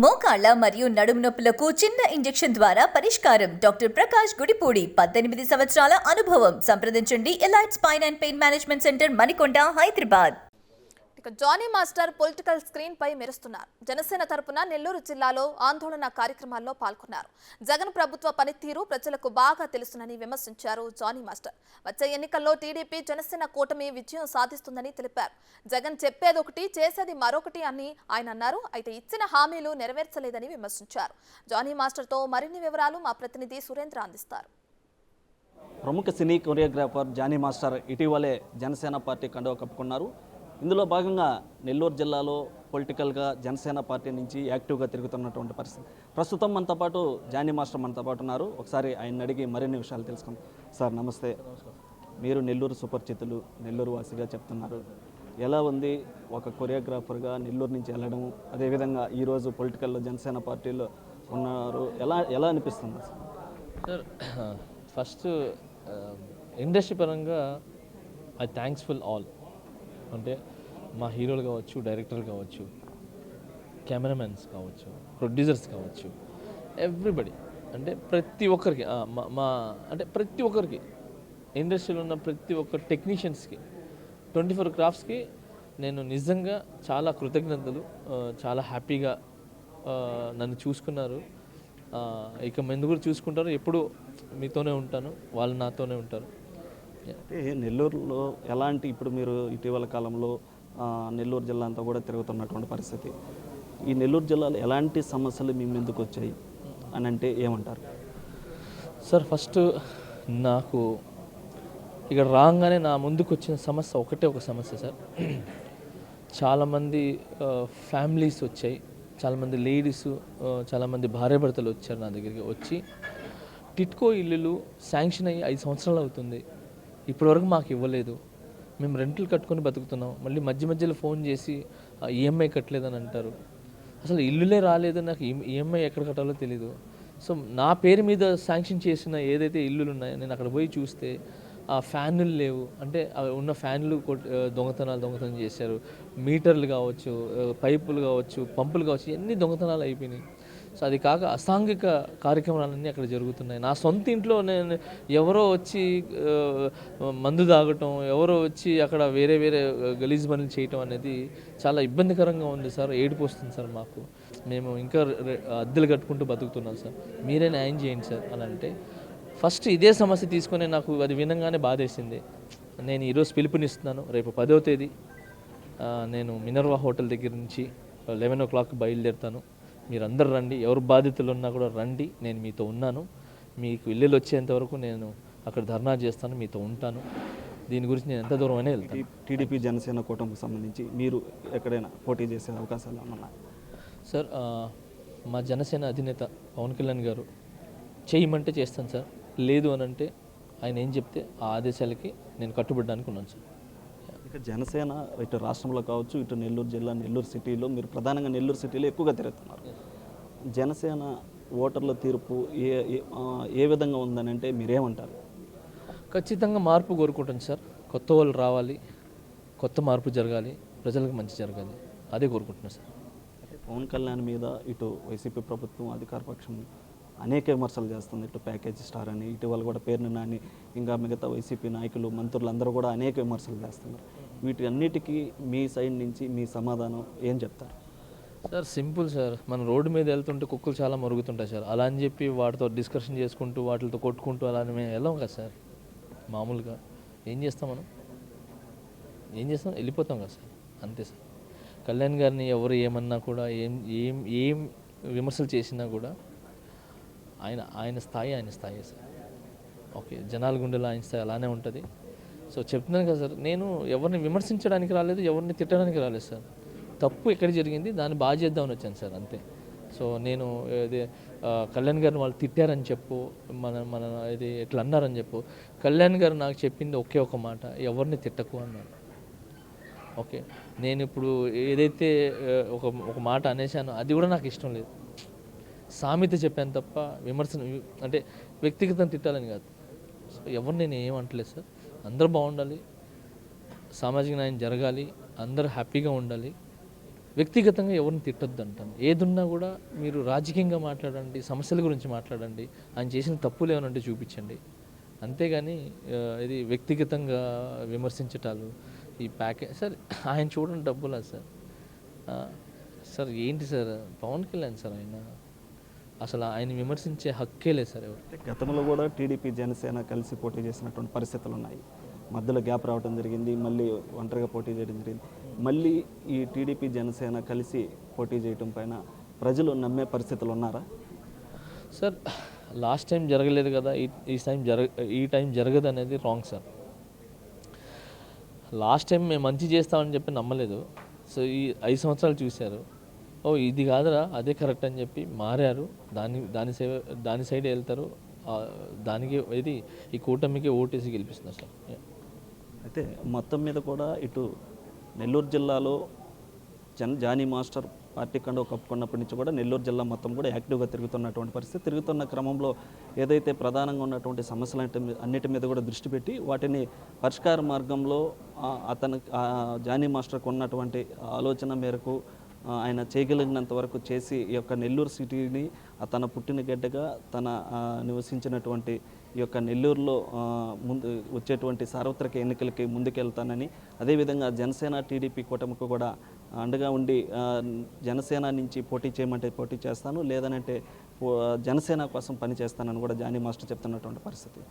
మోకాళ్ల మరియు నడుము నొప్పులకు చిన్న ఇంజెక్షన్ ద్వారా పరిష్కారం. డాక్టర్ ప్రకాష్ గుడిపూడి 18 సంవత్సరాల అనుభవం. సంప్రదించండి elite spine and pain management centre, Manikonda, Hyderabad. Jani master political screen పై మెరుస్తున్నారు. జనసేన తరపున నెల్లూరు జిల్లాలో ఆందోళన కార్యక్రమాల్లో పాల్గొన్నారు. జగన్ ప్రభుత్వ పనితీరు ప్రజలకు బాగా తెలుసునని విమర్శించారు జానీ మాస్టర్. వచ్చే ఎన్నికల్లో టీడీపీ జనసేన కూటమి విజయం సాధిస్తుందని తెలిపారు. జగన్ చెప్పేదొకటి చేసేది మరొకటి అని ఆయన అన్నారు. అయితే ఇచ్చిన హామీలు నెరవేర్చలేదని విమర్శించారు. జానీ మాస్టర్తో మరిన్ని వివరాలు మా ప్రతినిధి సురేంద్ర అందిస్తారు. ప్రముఖ సినీ కొరియోగ్రాఫర్ జానీ మాస్టర్ ఇటీవలే జనసేన పార్టీ కండువా కప్పుకున్నారు. ఇందులో భాగంగా నెల్లూరు జిల్లాలో పొలిటికల్గా జనసేన పార్టీ నుంచి యాక్టివ్గా తిరుగుతున్నటువంటి పరిస్థితి. ప్రస్తుతం మనతో పాటు జానీ మాస్టర్ మనతో పాటు ఉన్నారు. ఒకసారి ఆయన అడిగి మరిన్ని విషయాలు తెలుసుకుందాం. సార్ నమస్తే. మీరు నెల్లూరు సుపరిచితులు, నెల్లూరు వాసిగా చెప్తున్నారు. ఎలా ఉంది ఒక కొరియోగ్రాఫర్గా నెల్లూరు నుంచి వెళ్ళడం, అదేవిధంగా ఈరోజు పొలిటికల్లో జనసేన పార్టీలో ఉన్నారు, ఎలా అనిపిస్తుంది సార్? ఫస్ట్ ఇండస్ట్రీ పరంగా ఐ థ్యాంక్స్ఫుల్ ఆల్. అంటే మా హీరోలు కావచ్చు, డైరెక్టర్లు కావచ్చు, కెమెరామెన్స్ కావచ్చు, ప్రొడ్యూసర్స్ కావచ్చు, ఎవ్రీబడి, అంటే ప్రతి ఒక్కరికి అంటే ప్రతి ఒక్కరికి ఇండస్ట్రీలో ఉన్న ప్రతి ఒక్క టెక్నీషియన్స్కి 24 క్రాఫ్ట్స్కి నేను నిజంగా చాలా కృతజ్ఞతలు. చాలా హ్యాపీగా నన్ను చూసుకున్నారు. ఇక ముందు కూడా చూసుకుంటారు. ఎప్పుడు మీతోనే ఉంటాను, వాళ్ళు నాతోనే ఉంటారు. అంటే నెల్లూరులో ఎలాంటి, ఇప్పుడు మీరు ఇటీవల కాలంలో నెల్లూరు జిల్లా అంతా కూడా తిరుగుతున్నటువంటి పరిస్థితి, ఈ నెల్లూరు జిల్లాలో ఎలాంటి సమస్యలు మీ ముందుకు వచ్చాయి అని అంటే ఏమంటారు సార్? ఫస్ట్ నాకు ఇక్కడ రాగానే నా ముందుకు వచ్చిన సమస్య ఒక సమస్య సార్. చాలామంది ఫ్యామిలీస్ వచ్చాయి, చాలామంది లేడీస్, చాలామంది భార్యాభర్తలు వచ్చారు నా దగ్గరికి. వచ్చి టిట్కో ఇల్లులు శాంక్షన్ అయ్యి 5 సంవత్సరాలు అవుతుంది, ఇప్పటివరకు మాకు ఇవ్వలేదు, మేము రెంట్లు కట్టుకొని బతుకుతున్నాం, మళ్ళీ మధ్యలో ఫోన్ చేసి ఈఎంఐ కట్టలేదని అంటారు. అసలు ఇల్లులే రాలేదు, నాకు ఈఎంఐ ఎక్కడ కట్టాలో తెలీదు. సో నా పేరు మీద శాంక్షన్ చేసిన ఏదైతే ఇల్లులు ఉన్నాయో నేను అక్కడ పోయి చూస్తే ఆ ఫ్యాన్లు లేవు. అంటే ఉన్న ఫ్యాన్లు దొంగతనం చేశారు. మీటర్లు కావచ్చు, పైపులు కావచ్చు, పంపులు కావచ్చు, ఇవన్నీ దొంగతనాలు అయిపోయినాయి. సో అది కాక అసాంఘిక కార్యక్రమాలన్నీ అక్కడ జరుగుతున్నాయి. నా సొంత ఇంట్లో నేను ఎవరో వచ్చి మందు తాగటం, ఎవరో వచ్చి అక్కడ వేరే గలీజ్ పనులు చేయటం అనేది చాలా ఇబ్బందికరంగా ఉంది సార్. ఏడుపు వస్తుంది సార్ మాకు. మేము ఇంకా అద్దెలు కట్టుకుంటూ బతుకుతున్నాం సార్, మీరే న్యాయం చేయండి సార్ అని అంటే, ఫస్ట్ ఇదే సమస్య తీసుకొని నాకు అది వినంగానే బాధేసింది. నేను ఈరోజు పిలుపునిస్తున్నాను. రేపు 10వ తేదీ నేను మినర్వా హోటల్ దగ్గర నుంచి 11 o'clock బయలుదేరుతాను. మీరందరూ రండి, ఎవరు బాధితులు ఉన్నా కూడా రండి, నేను మీతో ఉన్నాను. మీకు ఇల్లులు వచ్చేంత వరకు నేను అక్కడ ధర్నా చేస్తాను, మీతో ఉంటాను. దీని గురించి నేను ఎంత దూరం అయినా వెళ్తాను. టీడీపీ జనసేన కూటమికి సంబంధించి మీరు ఎక్కడైనా పోటీ చేసే అవకాశాలు ఉన్నాయి సార్? మా జనసేన అధినేత పవన్ కళ్యాణ్ గారు చేయమంటే చేస్తాను సార్, లేదు అని అంటే ఆయన ఏం చెప్తే ఆ ఆదేశాలకి నేను కట్టుబడడానికి ఉన్నాను సార్. ఇక జనసేన ఇటు రాష్ట్రంలో కావచ్చు, ఇటు నెల్లూరు జిల్లా, నెల్లూరు సిటీలో, మీరు ప్రధానంగా నెల్లూరు సిటీలో ఎక్కువగా తిరుగుతున్నారు. జనసేన ఓటర్ల తీర్పు ఏ విధంగా ఉందని అంటే మీరేమంటారు? ఖచ్చితంగా మార్పు కోరుకుంటాను సార్. కొత్త వాళ్ళు రావాలి, కొత్త మార్పు జరగాలి, ప్రజలకు మంచి జరగాలి, అదే కోరుకుంటున్నాను సార్. పవన్ కళ్యాణ్ మీద ఇటు వైసీపీ ప్రభుత్వం, అధికార పక్షం అనేక విమర్శలు చేస్తుంది. ఇటు ప్యాకేజ్ స్టార్ అని, ఇటీవల కూడా పేరుని నాని, ఇంకా మిగతా వైసీపీ నాయకులు, మంత్రులు అందరూ కూడా అనేక విమర్శలు చేస్తున్నారు. వీటి అన్నిటికీ మీ సైడ్ నుంచి మీ సమాధానం ఏం చెప్తారు సార్? Simple sir. మనం రోడ్డు మీద వెళ్తుంటే కుక్కలు చాలా మరుగుతుంటాయి సార్. అలా అని చెప్పి వాటితో డిస్కషన్ చేసుకుంటూ వాటితో కొట్టుకుంటూ అలా మేము వెళ్ళాం కదా సార్. మామూలుగా ఏం చేస్తాం, వెళ్ళిపోతాం కదా సార్, అంతే సార్. కళ్యాణ్ గారిని ఎవరు ఏమన్నా కూడా, ఏం విమర్శలు చేసినా కూడా ఆయన స్థాయి సార్. ఓకే, జనాల గుండెలో ఆయన స్థాయి అలానే ఉంటుంది. సో చెప్తున్నాను కదా సార్, నేను ఎవరిని విమర్శించడానికి రాలేదు, ఎవరిని తిట్టడానికి రాలేదు సార్. తప్పు ఎక్కడ జరిగింది దాన్ని బాగా చేద్దామని వచ్చాను సార్, అంతే. సో నేను ఇది కళ్యాణ్ గారిని వాళ్ళు తిట్టారని చెప్పు, మన ఇది ఎట్లా అన్నారని చెప్పు. కళ్యాణ్ గారు నాకు చెప్పింది ఒకే ఒక మాట, ఎవరిని తిట్టకు అన్నారు. ఓకే, నేను ఇప్పుడు ఏదైతే ఒక మాట అనేసానో అది కూడా నాకు ఇష్టం లేదు. సామెత చెప్పాను తప్ప విమర్శన అంటే వ్యక్తిగతం తిట్టాలని కాదు. సో ఎవరు నేను ఏమంటలేదు సార్. అందరూ బాగుండాలి, సామాజిక న్యాయం జరగాలి, అందరూ హ్యాపీగా ఉండాలి. వ్యక్తిగతంగా ఎవరిని తిట్టొద్దు అంటాను. ఏదున్నా కూడా మీరు రాజకీయంగా మాట్లాడండి, సమస్యల గురించి మాట్లాడండి, ఆయన చేసిన తప్పులు ఏమనంటే చూపించండి. అంతేగాని ఇది వ్యక్తిగతంగా విమర్శించటాలు ఈ ప్యాకేజ్ సార్ ఆయన చూడండి డబ్బులా సార్ సార్ ఏంటి సార్ పవన్ కళ్యాణ్ సార్ ఆయన అసలు ఆయన విమర్శించే హక్కే లేదు సార్ ఎవరు. గతంలో కూడా టీడీపీ జనసేన కలిసి పోటీ చేసినటువంటి పరిస్థితులు ఉన్నాయి. మధ్యలో గ్యాప్ రావడం జరిగింది, మళ్ళీ ఒంటరిగా పోటీ చేయడం జరిగింది. మళ్ళీ ఈ టీడీపీ జనసేన కలిసి పోటీ చేయడం పైన ప్రజలు నమ్మే పరిస్థితులు ఉన్నారా? సార్ లాస్ట్ టైం జరగలేదు కదా, ఈ టైం జరగదు అనేది రాంగ్ సార్. లాస్ట్ టైం మేము మంచి చేస్తామని చెప్పి నమ్మలేదు. సో ఈ 5 సంవత్సరాలు చూశారు, ఓ ఇది కాదురా అదే కరెక్ట్ అని చెప్పి మారారు. దాని సైడ్ వెళ్తారు. దానికి ఇది ఈ కూటమికి ఓటేసి గెలిపిస్తున్నారు సార్. అయితే మొత్తం మీద కూడా ఇటు నెల్లూరు జిల్లాలో జానీ మాస్టర్ పార్టీ కండువా కప్పుకున్నప్పటి నుంచి కూడా నెల్లూరు జిల్లా మొత్తం కూడా యాక్టివ్గా తిరుగుతున్నటువంటి పరిస్థితి. తిరుగుతున్న క్రమంలో ఏదైతే ప్రధానంగా ఉన్నటువంటి సమస్యలు అన్నిటి మీద కూడా దృష్టి పెట్టి వాటిని పరిష్కార మార్గంలో జానీ మాస్టర్కు ఉన్నటువంటి ఆలోచన మేరకు ఆయన చేయగలిగినంత వరకు చేసి ఈ యొక్క నెల్లూరు సిటీని తన పుట్టిన గడ్డగా తన నివసించినటువంటి ఈ యొక్క నెల్లూరులో ముందు వచ్చేటువంటి సార్వత్రిక ఎన్నికలకి ముందుకెళ్తానని, అదేవిధంగా జనసేన టీడీపీ కూటమికి కూడా అండగా ఉండి జనసేన నుంచి పోటీ చేయమంటే పోటీ చేస్తాను, లేదనంటే జనసేన కోసం పని చేస్తానని కూడా జానీ మాస్టర్ చెప్తున్నటువంటి పరిస్థితి.